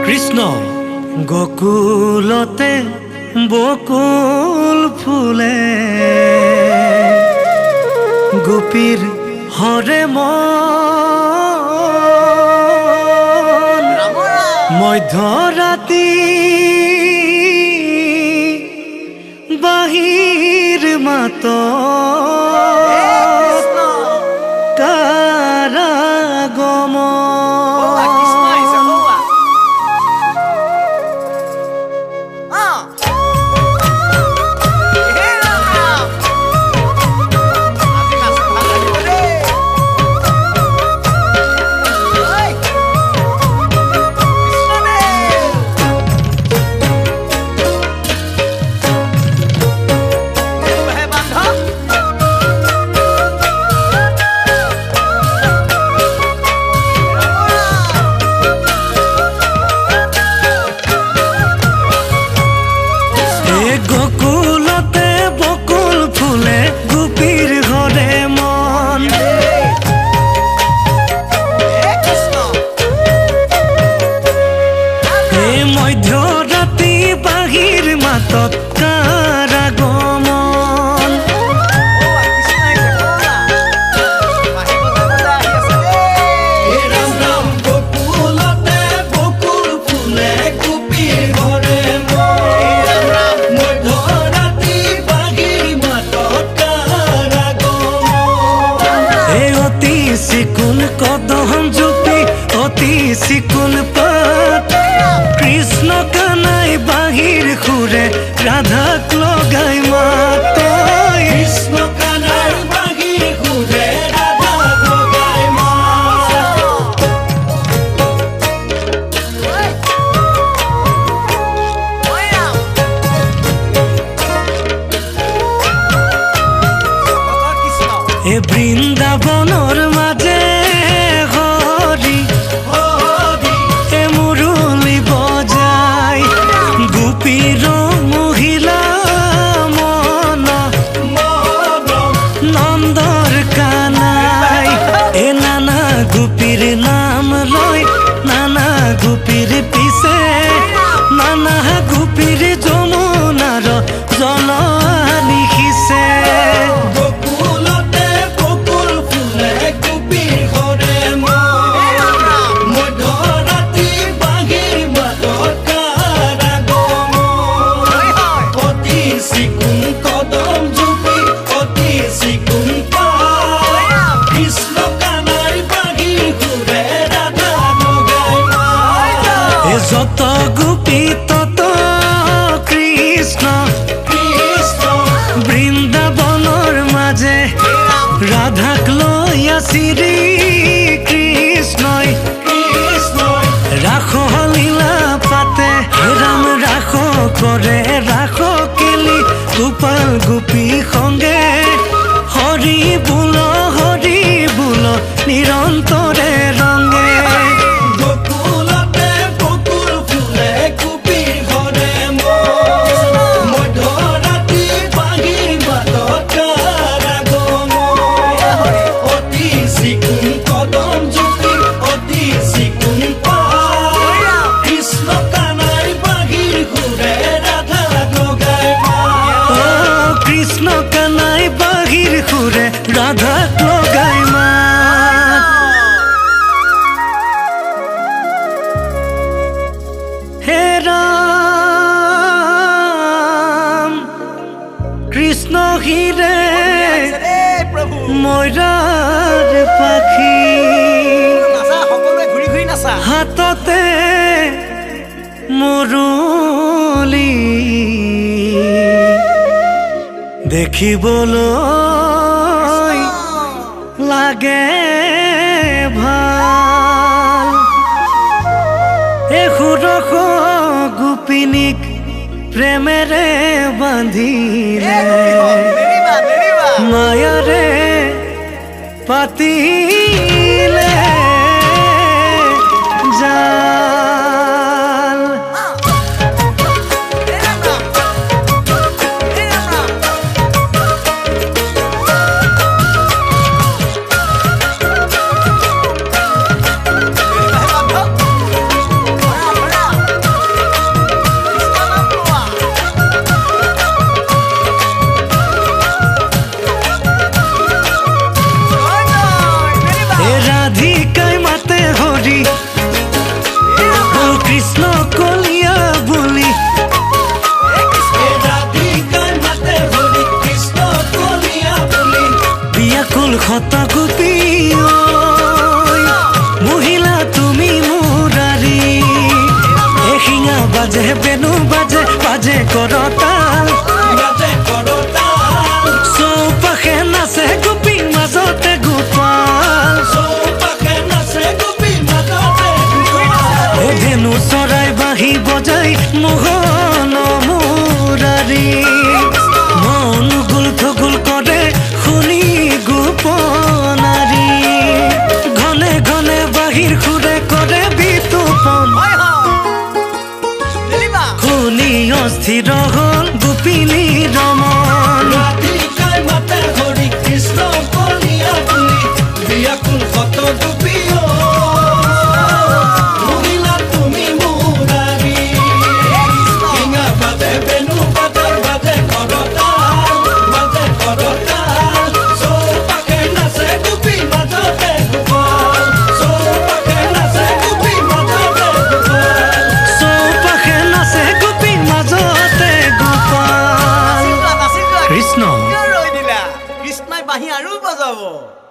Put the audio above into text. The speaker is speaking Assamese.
কৃষ্ণ গোকুলতে বকুল ফুলে গোপীর হরে মন মধ্যরাতি বাহির মাত কারাগম গোকুলতে বকুল ফুলে গোপীর ঘরে মন এই মধ্যরাতি বাহির মাতত কারাগমন গোকুলতে বকুল ফুলে গোপীর ঘরে সিকুন কদম জুপি অতি সিকুন পাত কৃষ্ণ কানাই বাহির খুরে রাধাক লগাই মাত কৃষ্ণ কানাই বাহির খুরে রাধাক লগাই মাত এ বৃন্দাবনর মাঝে হরি এ মুরলি বজাই গোপীর মহিলা মন নন্দর কানাই এ নানা গোপীর নাম লয় নানা গোপীর পিছে নানা গোপীর যমুনার জল লিখিছে যত গোপী তত কৃষ্ণ কৃষ্ণ বৃন্দাবনের মাঝে রাধাক লইয়া শ্রী কৃষ্ণই কৃষ্ণই রাখো লীলা পাতে রাম রাখো করে রাখো কেলি গোপাল গোপী সঙ্গে হরি বুল নিরন্তরে রঙে কৃষ্ণ কানাই বাহির খুরে রাধা লগাই মাত হে রাম কৃষ্ণ হিরে ময়রার পাখি হাততে মুরলি দেখিবলৈ লাগে ভাল এসুৰস গোপিনীক প্ৰেমেৰে বান্ধিলে মায়াৰে পাতিলে জাল শত গোপী মহিলা তুমি মুরারি এশিঙা বাজে বেনু বাজে বাজে করতাল চৌপাশে নাচে গোপী মাজতে গোপাল ধেনু চৰাই বাঁহী বজাই মোহন মুৰাৰী মন গুল থগুল কৰে শুনি গোপনাৰী ঘনে ঘনে বাঁহীৰ সুৰে কৰে বিতুপন শুনি অস্থিৰ হ'ল গোপিনী ৰমন কৃষ্ণই বাঁহী আৰু বজাব।